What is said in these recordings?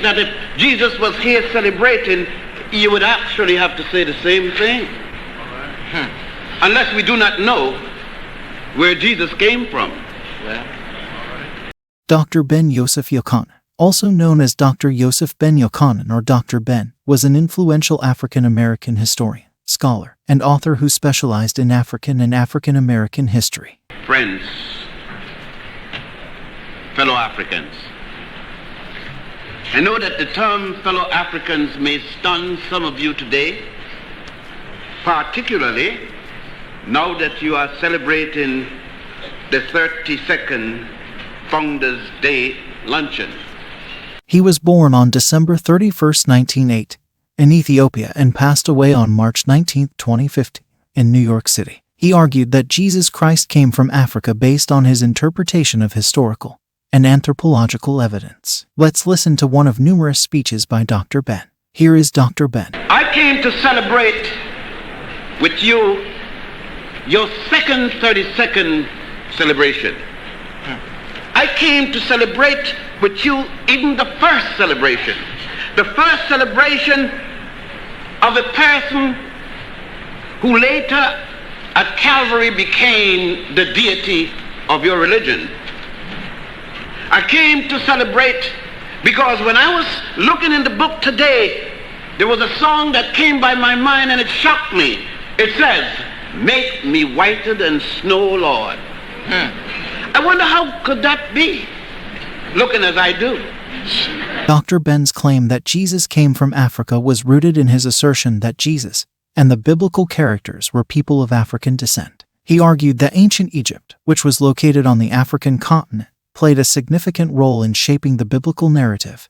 That if Jesus was here celebrating, you would actually have to say the same thing. Unless we do not know where Jesus came from. Dr. Ben-Jochannan, also known as Dr. Yosef Ben-Jochannan or Dr. Ben, was an influential African-American historian, scholar, and author who specialized in African and African-American history. Friends, fellow Africans, I know that the term fellow Africans may stun some of you today, particularly now that you are celebrating the 32nd Founders Day luncheon. He was born on December 31, 1908, in Ethiopia and passed away on March 19, 2015, in New York City. He argued that Jesus Christ came from Africa based on his interpretation of historical and anthropological evidence. Let's listen to one of numerous speeches by Dr. Ben. Here is Dr. Ben. I came to celebrate with you your second 32nd celebration. I came to celebrate with you even the first celebration. The first celebration of a person who later at Calvary became the deity of your religion. I came to celebrate because when I was looking in the book today, there was a song that came by my mind and it shocked me. It says, "Make me whiter than snow, Lord." I wonder how could that be, looking as I do. Dr. Ben's claim that Jesus came from Africa was rooted in his assertion that Jesus and the biblical characters were people of African descent. He argued that ancient Egypt, which was located on the African continent, played a significant role in shaping the biblical narrative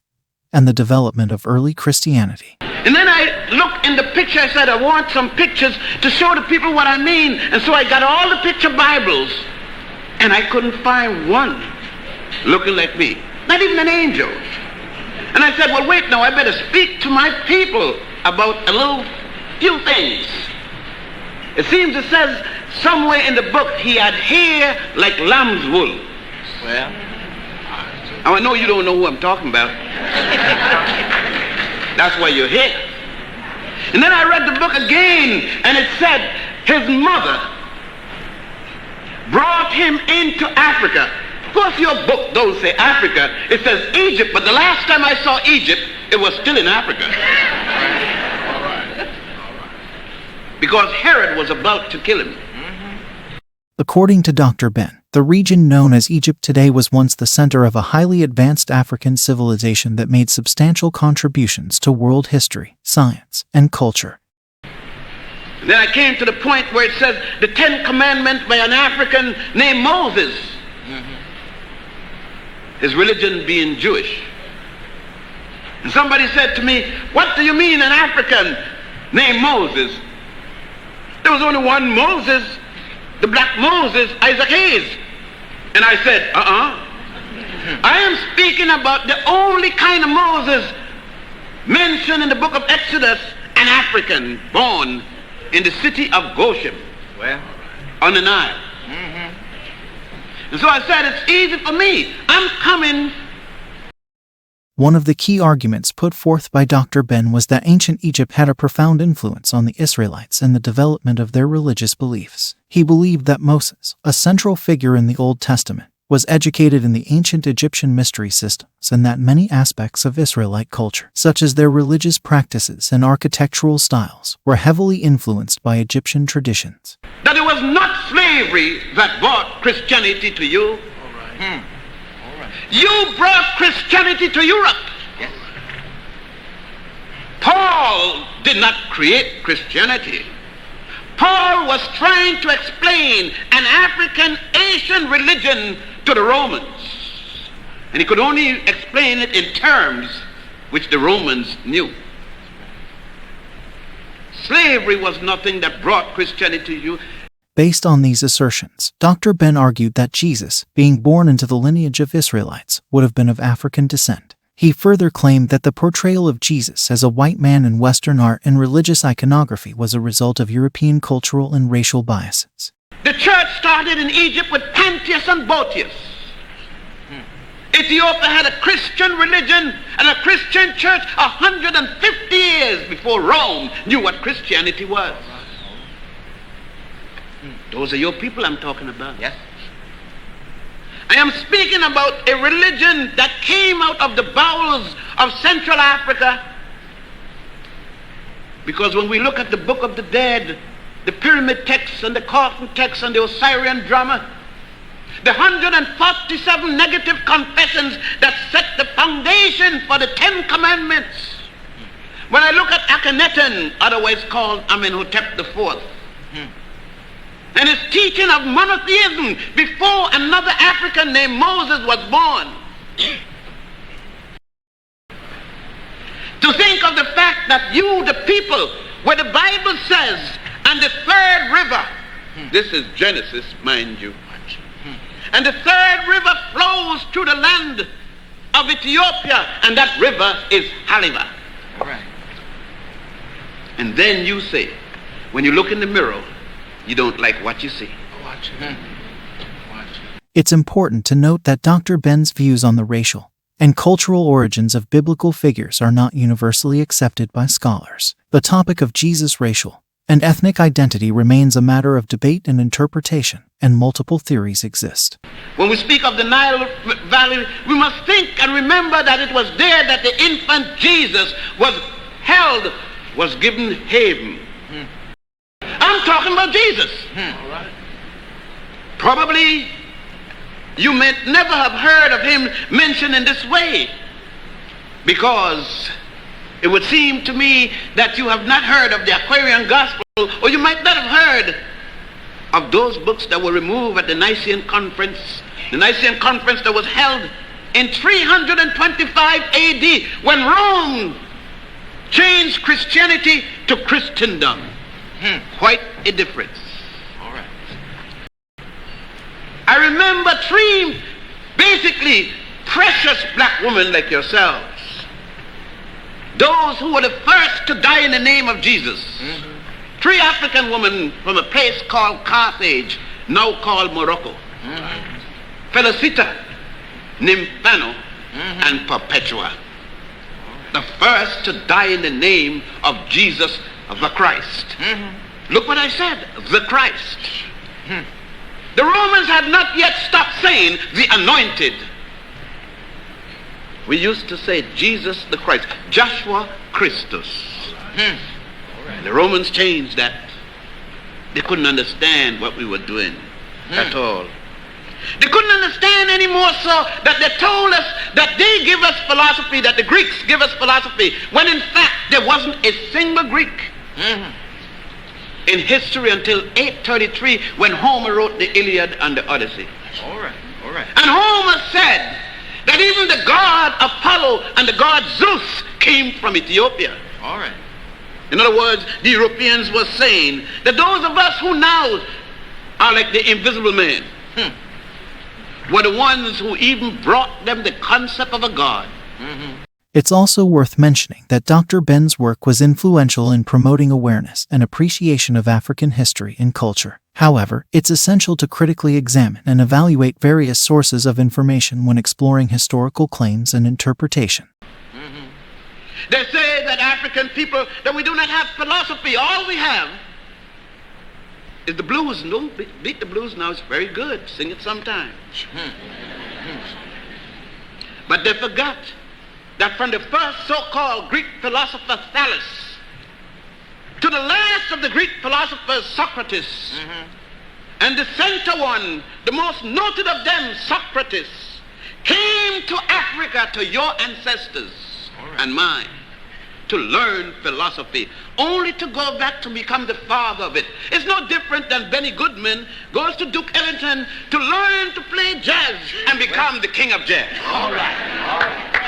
and the development of early Christianity. And then I looked in the picture, I said, I want some pictures to show the people what I mean. And so I got all the picture Bibles, and I couldn't find one looking like me. Not even an angel. And I said, well, wait, now I better speak to my people about a little few things. It seems it says somewhere in the book he had hair like lamb's wool. Well, I know you don't know who I'm talking about. That's why you're here. And then I read the book again, and it said his mother brought him into Africa. Of course, your book don't say Africa. It says Egypt, but the last time I saw Egypt, it was still in Africa. All right. Because Herod was about to kill him. According to Dr. Ben, the region known as Egypt today was once the center of a highly advanced African civilization that made substantial contributions to world history, science, and culture. And then I came to the point where it says the 10 Commandments by an African named Moses. His religion being Jewish. And somebody said to me, what do you mean an African named Moses? There was only one Moses, the black Moses, Isaac Hayes. And I said, I am speaking about the only kind of Moses mentioned in the book of Exodus, an African born in the city of Goshen, on the Nile. And so I said, it's easy for me. I'm coming. One of the key arguments put forth by Dr. Ben was that ancient Egypt had a profound influence on the Israelites and the development of their religious beliefs. He believed that Moses, a central figure in the Old Testament, was educated in the ancient Egyptian mystery systems and that many aspects of Israelite culture, such as their religious practices and architectural styles, were heavily influenced by Egyptian traditions. That it was not slavery that brought Christianity to you. All right. You brought Christianity to Europe. Yes. Paul did not create Christianity. Paul was trying to explain an African Asian religion to the Romans. And he could only explain it in terms which the Romans knew. Slavery was nothing that brought Christianity to you. Based on these assertions, Dr. Ben argued that Jesus, being born into the lineage of Israelites, would have been of African descent. He further claimed that the portrayal of Jesus as a white man in Western art and religious iconography was a result of European cultural and racial biases. The church started in Egypt with Pantius and Boetius. Ethiopia had a Christian religion and a Christian church 150 years before Rome knew what Christianity was. Those are your people I'm talking about. Yes. I am speaking about a religion that came out of the bowels of Central Africa. Because when we look at the Book of the Dead, the pyramid texts and the coffin texts and the Osirian drama, the 147 negative confessions that set the foundation for the 10 Commandments. When I look at Akhenaten, otherwise called Amenhotep IV, and his teaching of monotheism before another African named Moses was born, to think of the fact that you, the people, where the Bible says, and the third river, this is Genesis, mind you, and the third river flows through the land of Ethiopia, and that river is Haliva. All right. And then you say, when you look in the mirror, you don't like what you see. Watch it. Watch it. It's important to note that Dr. Ben's views on the racial and cultural origins of biblical figures are not universally accepted by scholars. The topic of Jesus' racial and ethnic identity remains a matter of debate and interpretation, and multiple theories exist. When we speak of the Nile Valley, we must think and remember that it was there that the infant Jesus was held, was given haven. I'm talking about Jesus. All right. Probably you may never have heard of him mentioned in this way, because it would seem to me that you have not heard of the Aquarian Gospel, or you might not have heard of those books that were removed at the Nicene Conference. The Nicene Conference that was held in 325 AD, when Rome changed Christianity to Christendom. Quite a difference. All right. I remember three basically precious black women like yourselves, those who were the first to die in the name of Jesus. Three African women from a place called Carthage, now called Morocco. Felicita, Nymphano, and Perpetua. The first to die in the name of Jesus the Christ. Look what I said, the Christ. The Romans had not yet stopped saying the anointed. We used to say Jesus the Christ, Joshua Christus. The Romans changed that. They couldn't understand what we were doing at all. They couldn't understand any more so that they told us that they give us philosophy, that the Greeks give us philosophy, when in fact there wasn't a single Greek in history until 833, when Homer wrote the Iliad and the Odyssey. All right. All right. And Homer said that even the god Apollo and the god Zeus came from Ethiopia. All right. In other words, the Europeans were saying that those of us who now are like the invisible man were the ones who even brought them the concept of a god. It's also worth mentioning that Dr. Ben's work was influential in promoting awareness and appreciation of African history and culture. However, it's essential to critically examine and evaluate various sources of information when exploring historical claims and interpretation. They say that African people, that we do not have philosophy. All we have is the blues. No, beat the blues now. It's very good. Sing it sometime. But they forgot that from the first so-called Greek philosopher Thales to the last of the Greek philosophers, Socrates, and the center one, the most noted of them, Socrates, came to Africa, to your ancestors and mine, to learn philosophy, only to go back to become the father of it. It's no different than Benny Goodman goes to Duke Ellington to learn to play jazz and become the king of jazz. All right. All right.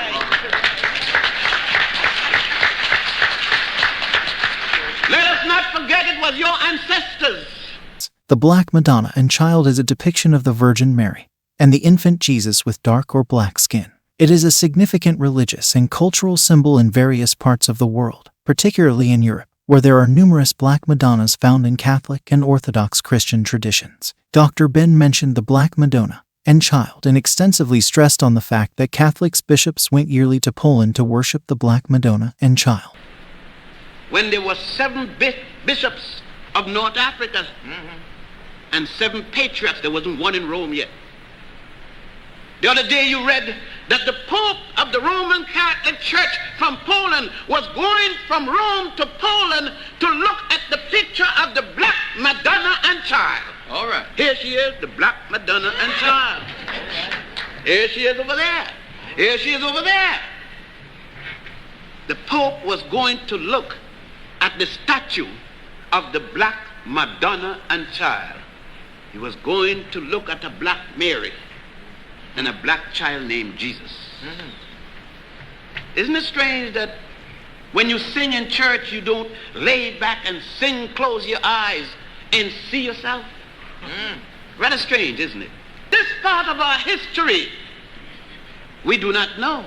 Let us not forget it was your ancestors. The Black Madonna and Child is a depiction of the Virgin Mary and the infant Jesus with dark or black skin. It is a significant religious and cultural symbol in various parts of the world, particularly in Europe, where there are numerous Black Madonnas found in Catholic and Orthodox Christian traditions. Dr. Ben mentioned the Black Madonna and Child, and extensively stressed on the fact that Catholics bishops went yearly to Poland to worship the Black Madonna and Child. When there were 7 bishops of North Africa and 7 patriarchs, there wasn't one in Rome yet. The other day you read that the Pope of the Roman Catholic Church from Poland was going from Rome to Poland to look at the picture of the Black Madonna and Child. All right. Here she is, the Black Madonna and Child. Here she is over there. Here she is over there. The Pope was going to look at the statue of the Black Madonna and Child. He was going to look at a Black Mary and a Black child named Jesus. Isn't it strange that when you sing in church, you don't lay back and sing, close your eyes, and see yourself? Rather strange, isn't it? This part of our history, we do not know.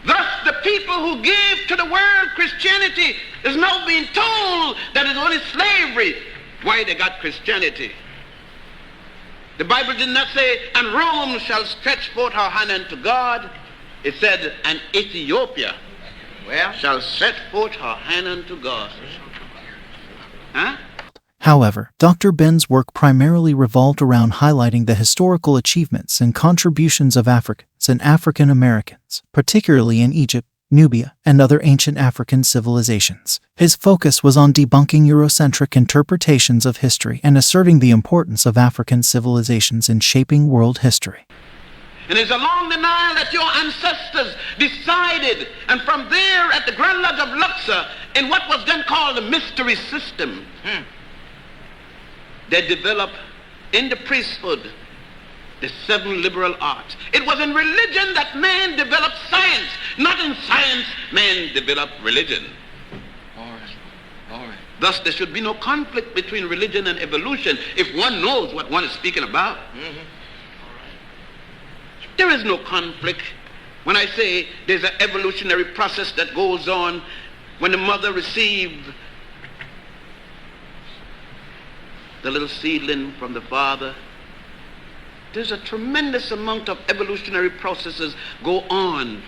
Thus, the people who give to the world Christianity is now being told that it's only slavery why they got Christianity. The Bible did not say, and Rome shall stretch forth her hand unto God. It said, and Ethiopia shall stretch forth her hand unto God. Huh? However, Dr. Ben's work primarily revolved around highlighting the historical achievements and contributions of Africans and African Americans, particularly in Egypt, Nubia, and other ancient African civilizations. His focus was on debunking Eurocentric interpretations of history and asserting the importance of African civilizations in shaping world history. And it's along the Nile that your ancestors decided, and from there at the Grand Lodge of Luxor, in what was then called the mystery system, they developed in the priesthood the 7 liberal arts. It was in religion that man developed science. Not in science, man developed religion. All right. Thus, there should be no conflict between religion and evolution if one knows what one is speaking about. There is no conflict when I say there's an evolutionary process that goes on when the mother received the little seedling from the father. There's a tremendous amount of evolutionary processes go on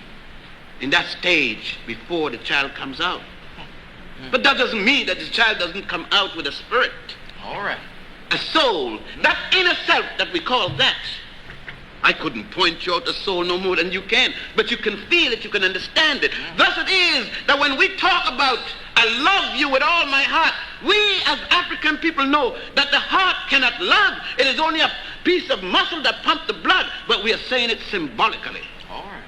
in that stage before the child comes out. But that doesn't mean that the child doesn't come out with a spirit. All right. A soul. That inner self that we call that. I couldn't point you out a soul no more than you can, but you can feel it, you can understand it. Thus it is that when we talk about I love you with all my heart, we as African people know that the heart cannot love. It is only a piece of muscle that pumps the blood, but we are saying it symbolically. All right.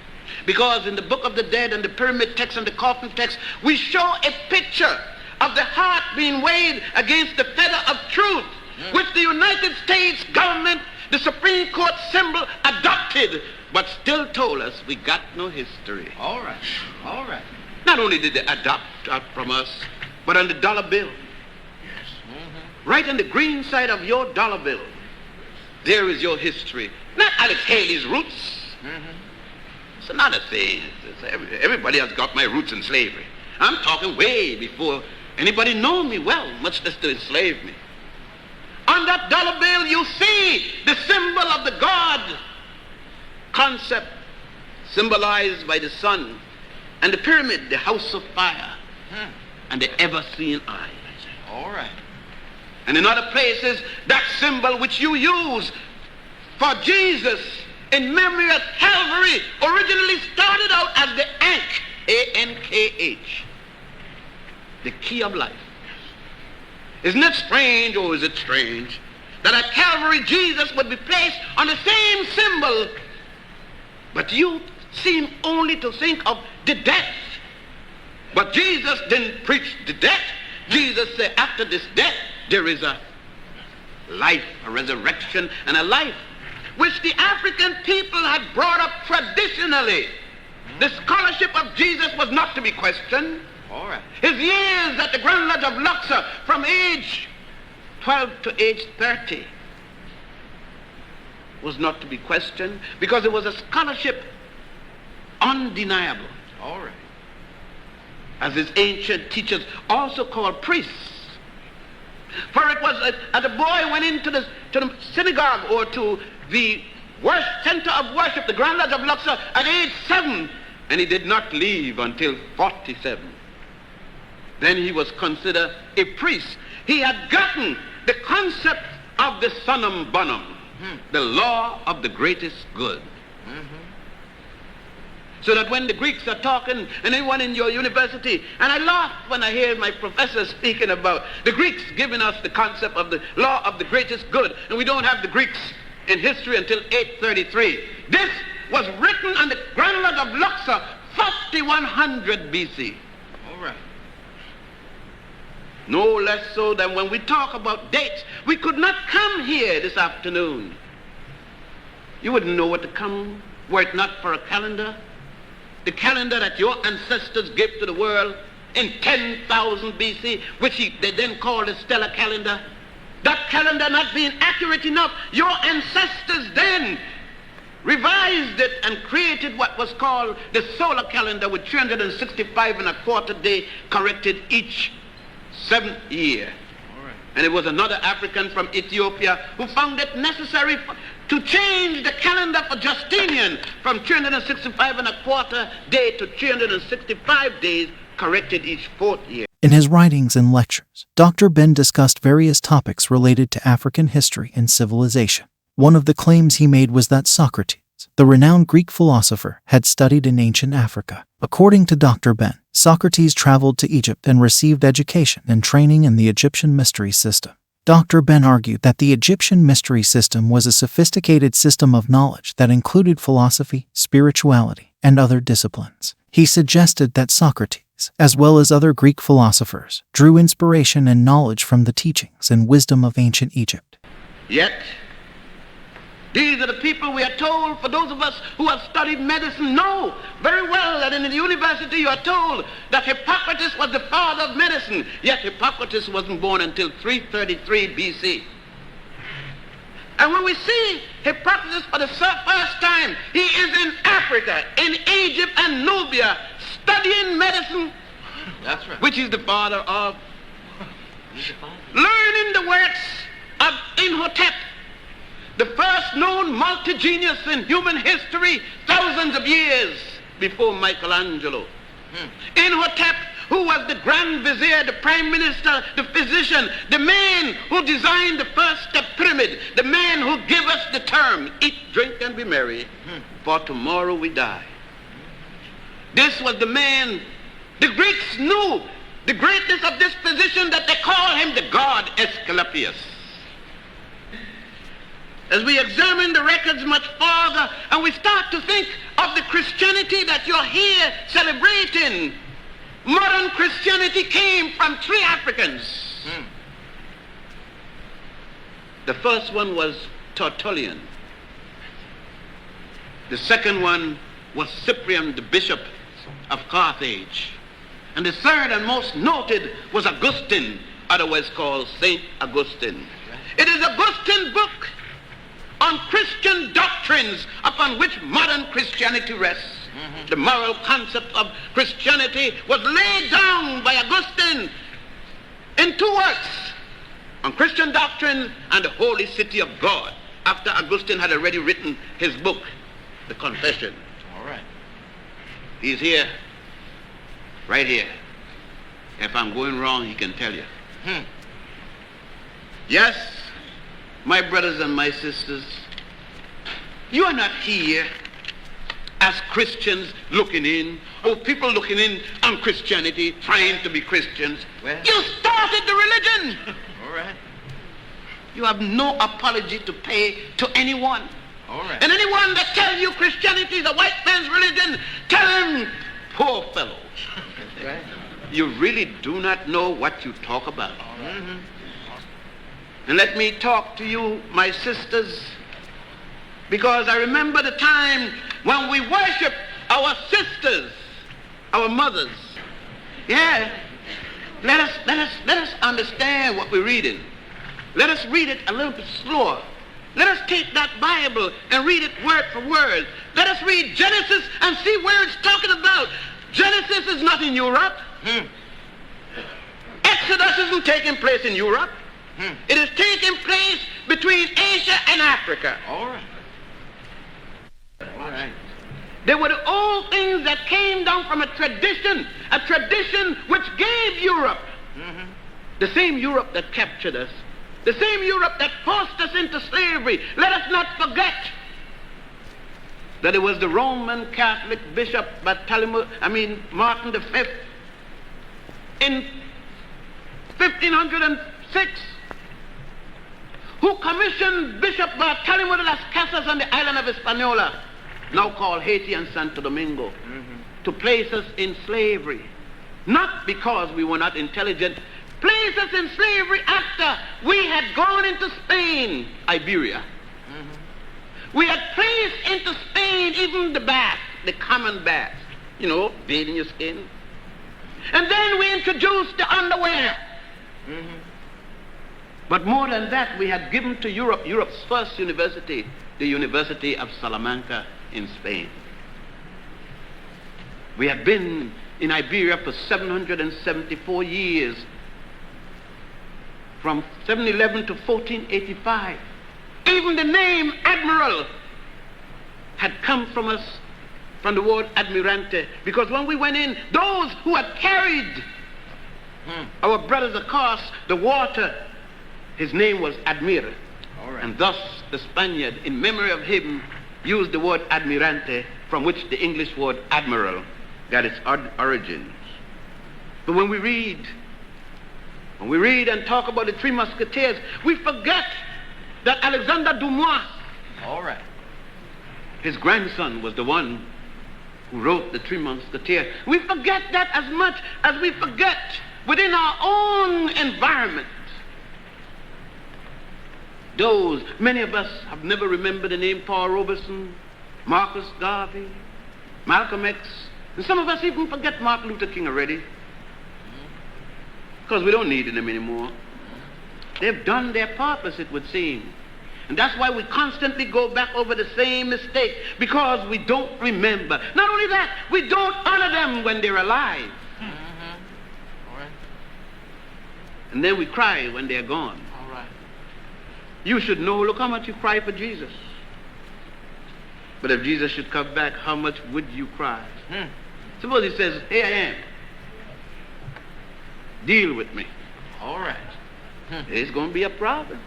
Because in the Book of the Dead and the Pyramid text and the Coffin text, we show a picture of the heart being weighed against the feather of truth, which the United States government, the Supreme Court symbol, adopted, but still told us we got no history. All right. All right. Not only did they adopt out from us, but on the dollar bill. Right on the green side of your dollar bill, there is your history. Not Alex Haley's roots. It's another thing. Everybody has got my roots in slavery. I'm talking way before anybody knew me well, much less to enslave me. On that dollar bill, you see the symbol of the God concept symbolized by the sun, and the pyramid, the house of fire, and the ever-seeing eye. All right. And in other places, that symbol which you use for Jesus in memory of Calvary originally started out as the Ankh, A-N-K-H, the key of life. Isn't it strange, or is it strange, that at Calvary Jesus would be placed on the same symbol, but you seem only to think of the death. But Jesus didn't preach the death. Jesus said after this death there is a life, a resurrection, and a life, which the African people had brought up traditionally. The scholarship of Jesus was not to be questioned. All right. His years at the Grand Lodge of Luxor from age 12 to age 30 was not to be questioned, because it was a scholarship undeniable. All right. As his ancient teachers also called priests. For it was as a boy went into the synagogue or to the center of worship, the Grand Lodge of Luxor, at age 7, and he did not leave until 47. Then he was considered a priest. He had gotten the concept of the summum bonum, the law of the greatest good. So that when the Greeks are talking, and anyone in your university, and I laugh when I hear my professor speaking about the Greeks giving us the concept of the law of the greatest good, and we don't have the Greeks in history until 833. This was written on the Grand Lodge of Luxor, 4100 BC. All right. No less so than when we talk about dates, we could not come here this afternoon. You wouldn't know what to come were it not for a calendar. The calendar that your ancestors gave to the world in 10,000 BC, which they then called the stellar calendar. That calendar not being accurate enough, your ancestors then revised it and created what was called the solar calendar with 365 and a quarter day corrected each 7th year. And it was another African from Ethiopia who found it necessary to change the calendar for Justinian from 365 and a quarter day to 365 days, corrected each 4th year. In his writings and lectures, Dr. Ben discussed various topics related to African history and civilization. One of the claims he made was that Socrates, the renowned Greek philosopher, had studied in ancient Africa. According to Dr. Ben, Socrates traveled to Egypt and received education and training in the Egyptian mystery system. Dr. Ben argued that the Egyptian mystery system was a sophisticated system of knowledge that included philosophy, spirituality, and other disciplines. He suggested that Socrates, as well as other Greek philosophers, drew inspiration and knowledge from the teachings and wisdom of ancient Egypt. Yet, these are the people we are told, for those of us who have studied medicine, know very well that in the university you are told that Hippocrates was the father of medicine. Yet Hippocrates wasn't born until 333 BC. And when we see Hippocrates for the first time, he is in Africa, in Egypt and Nubia, studying medicine. That's right. Which is the father of learning the works of Imhotep, the first known multi-genius in human history, thousands of years before Michelangelo. Imhotep, who was the Grand Vizier, the Prime Minister, the physician, the man who designed the first step pyramid, the man who gave us the term, eat, drink, and be merry, for tomorrow we die. This was the man, the Greeks knew the greatness of this physician that they call him the god Asclepius. As we examine the records much farther and we start to think of the Christianity that you're here celebrating, modern Christianity came from 3 Africans. The first one was Tertullian. The second one was Cyprian, the bishop of Carthage. And the third and most noted was Augustine, otherwise called Saint Augustine. It is Augustine's book on Christian doctrines upon which modern Christianity rests. The moral concept of Christianity was laid down by Augustine in 2 works, on Christian doctrine and the holy city of God, after Augustine had already written his book, the Confession. All right. He's here, right here. If I'm going wrong, he can tell you. Yes, my brothers and my sisters, you are not here as Christians looking in, or people looking in on Christianity, trying to be Christians. Well, you started the religion. all right. You have no apology to pay to anyone. All right. And anyone that tells you Christianity is a white man's religion, tell him, poor fellow, Right. you really do not know what you talk about. And let me talk to you, my sisters, because I remember the time when we worship our sisters, our mothers. Yeah. Let us understand what we're reading. Let us read it a little bit slower. Let us take that Bible and read it word for word. Let us read Genesis and see where it's talking about. Genesis is not in Europe. Exodus isn't taking place in Europe. It is taking place between Asia and Africa. All right. They were the old things that came down from a tradition which gave Europe, the same Europe that captured us, the same Europe that forced us into slavery. Let us not forget that it was the Roman Catholic Bishop Martin V in 1506 who commissioned Bishop Bartholomew de las Casas on the island of Hispaniola, now called Haiti and Santo Domingo, to place us in slavery. Not because we were not intelligent, place us in slavery after we had gone into Spain, Iberia. We had placed into Spain even the bath, the common bath, bathing your skin. And then we introduced the underwear. But more than that, we had given to Europe, Europe's first university, the University of Salamanca in Spain. We have been in Iberia for 774 years, from 711 to 1485. Even the name Admiral had come from us, from the word admirante, because when we went in, those who had carried our brothers across the water, his name was Admir. And thus the Spaniard, in memory of him, used the word admirante, from which the English word admiral got its origins. But when we read and talk about the Three Musketeers, we forget that Alexander Dumas, his grandson, was the one who wrote the Three Musketeers. We forget that as much as we forget within our own environment. Many of us have never remembered the name Paul Robeson, Marcus Garvey, Malcolm X, and some of us even forget Martin Luther King already, because we don't need them anymore. They've done their purpose, it would seem. And that's why we constantly go back over the same mistake, because we don't remember. Not only that, we don't honor them when they're alive. And then we cry when they're gone. You should know, look how much you cry for Jesus. But if Jesus should come back, how much would you cry? Suppose he says, here I am. Deal with me. It's going to be a problem.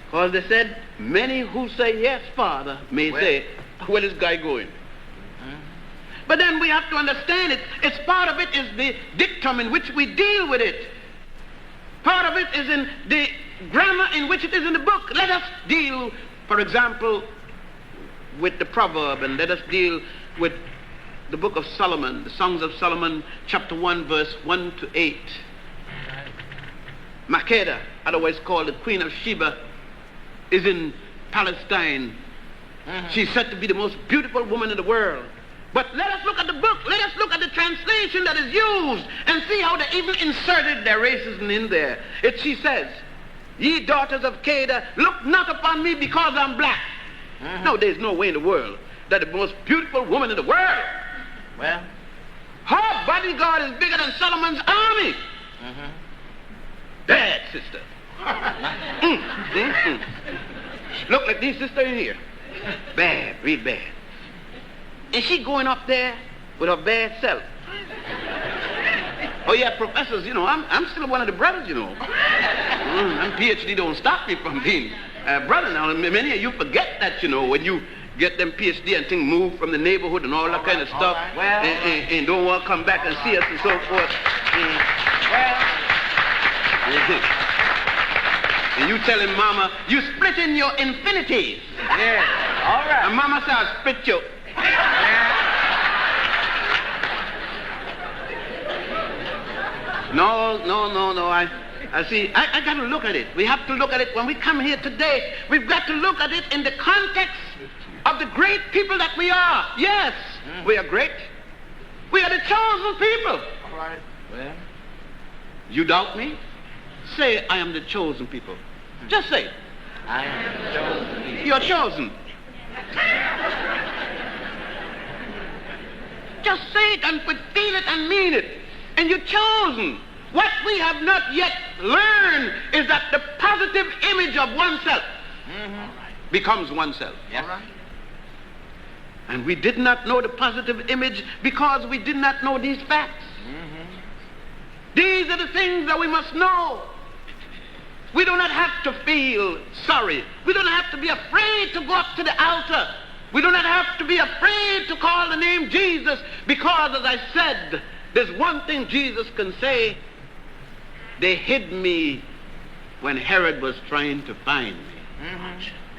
Because they said, many who say, yes, Father, may say, where is this guy going? But then we have to understand it. It's part of it is the dictum in which we deal with it. Part of it is in the grammar in which it is in the book. Let us deal, for example, with the proverb, and let us deal with the book of Solomon, the Songs of Solomon, chapter 1, verse 1 to 8. Makeda, otherwise called the Queen of Sheba, is in Palestine. She's said to be the most beautiful woman in the world. But let us look at the book, let us look at the translation that is used, and see how they even inserted their racism in there. She says, ye daughters of Kedar, look not upon me because I'm black. No, there's no way in the world that the most beautiful woman in the world, her bodyguard is bigger than Solomon's army. Bad sister. Look like this sister in here. Bad, real bad. And she going up there with her bad self. Oh yeah, professors, I'm still one of the brothers, And PhD don't stop me from being a brother. Now, many of you forget that, when you get them PhD and things move from the neighborhood and all that kind of stuff, and don't want to come back and see us and so forth. And you telling Mama, you splitting your infinities. And Mama said, I'll split you. No. I see. I got to look at it. We have to look at it when we come here today. We've got to look at it in the context of the great people that we are. Yes, we are great. We are the chosen people. All right. Well, you doubt me? Say, I am the chosen people. Just say, I am the chosen people. You're chosen. Just say it and feel it and mean it. And you're chosen. What we have not yet learned is that the positive image of oneself becomes oneself. Yes. All right. And we did not know the positive image because we did not know these facts. These are the things that we must know. We do not have to feel sorry. We do not have to be afraid to go up to the altar. We do not have to be afraid to call the name Jesus, because, as I said, there's one thing Jesus can say: they hid me when Herod was trying to find me.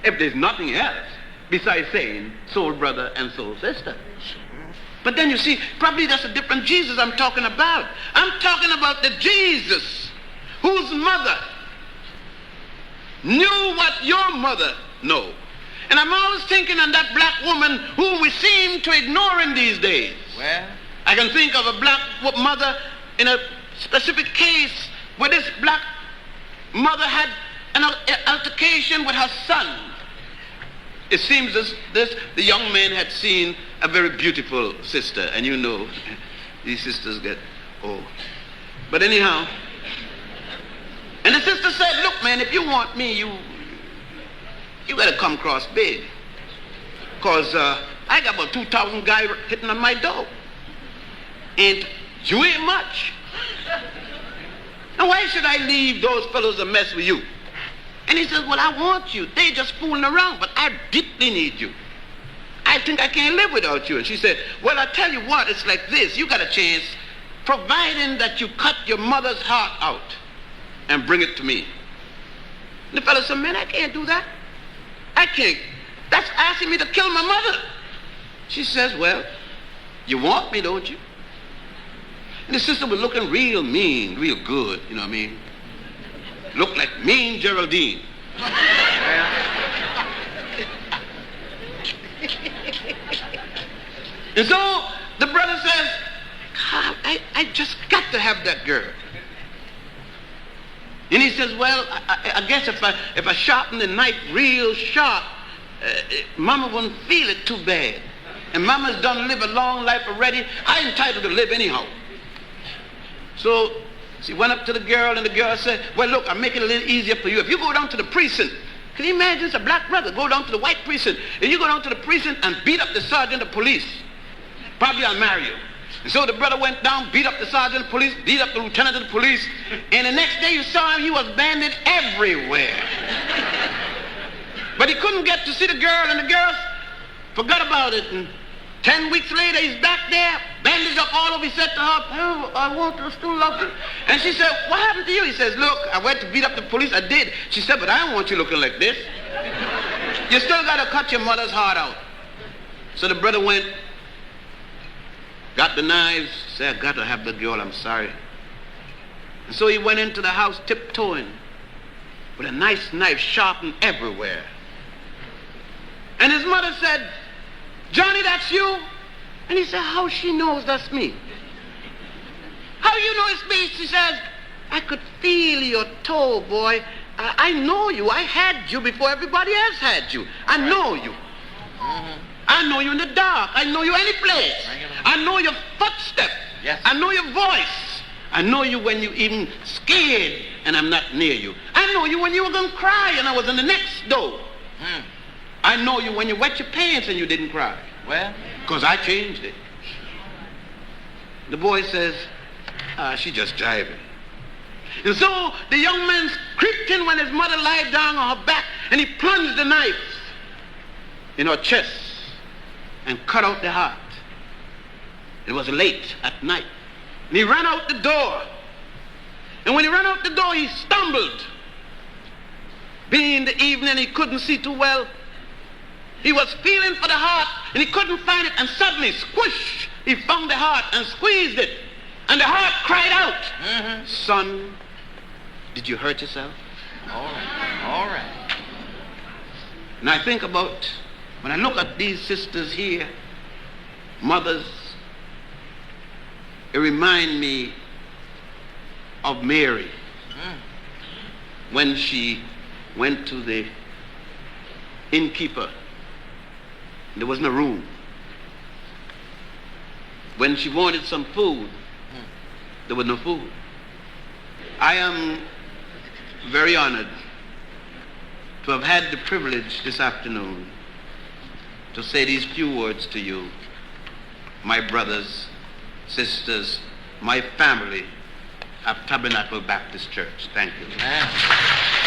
If there's nothing else besides saying soul brother and soul sister. But then you see, probably that's a different Jesus I'm talking about. I'm talking about the Jesus whose mother knew what your mother know. And I'm always thinking on that black woman whom we seem to ignore in these days. Well, I can think of a black mother in a specific case where this black mother had an altercation with her son. It seems as this the young man had seen a very beautiful sister, and you know these sisters get old. But anyhow, and the sister said, "Look, man, if you want me, you better come across big, because I got about 2,000 guys hitting on my door, and you ain't much. And why should I leave those fellows to mess with you?" And he says, "Well, I want you. They just fooling around, but I deeply need you. I think I can't live without you." And she said, "Well, I tell you what, it's like this. You got a chance, providing that you cut your mother's heart out and bring it to me." And the fellow said, "Man, I can't do that. I can't. That's asking me to kill my mother." She says, "Well, you want me, don't you?" And the sister was looking real mean, real good, you know what I mean? Looked like mean Geraldine. And so the brother says, "God, I just got to have that girl." And he says, "Well, I guess if I sharpen the knife real sharp, Mama wouldn't feel it too bad. And Mama's done live a long life already. I'm entitled to live anyhow." So she went up to the girl, and the girl said, "Well, look, I'm making it a little easier for you. If you go down to the precinct," can you imagine, it's a black brother, go down to the white precinct, and you go down to the precinct and beat up the sergeant of police, probably I'll marry you. And so the brother went down, beat up the sergeant of police, beat up the lieutenant of the police, and the next day you saw him, he was banded everywhere. But he couldn't get to see the girl, and the girl forgot about it. And 10 weeks later, he's back there, bandaged up all over. He said to her, "Oh, I want to still love you." And she said, "What happened to you?" He says, "Look, I went to beat up the police. I did." She said, "But I don't want you looking like this. You still got to cut your mother's heart out." So the brother went, got the knives, said, "I got to have the girl, I'm sorry." And so he went into the house tiptoeing with a nice knife sharpened everywhere. And his mother said, "Johnny, that's you?" And he said, "How she knows that's me?" "How you know it's me?" She says, "I could feel your toe, boy. I know you. I had you before everybody else had you. I know you. I know you in the dark. I know you any place. I know your footstep. Yes. I know your voice. I know you when you even scared and I'm not near you. I know you when you were going to cry and I was in the next door. I know you when you wet your pants and you didn't cry. well, Because I changed it." The boy says, "She just jiving." And so the young man creeped in when his mother lied down on her back, and he plunged the knife in her chest and cut out the heart. It was late at night. And he ran out the door. And when he ran out the door, he stumbled. Being the evening, he couldn't see too well. He was feeling for the heart, and he couldn't find it, and suddenly, squish, he found the heart and squeezed it. And the heart cried out, "Son, did you hurt yourself?" all right. And I think about, when I look at these sisters here, mothers, it reminds me of Mary when she went to the innkeeper. There was no room. When she wanted some food, there was no food. I am very honored to have had the privilege this afternoon to say these few words to you, my brothers, sisters, my family of Tabernacle Baptist Church. Thank you. Amen.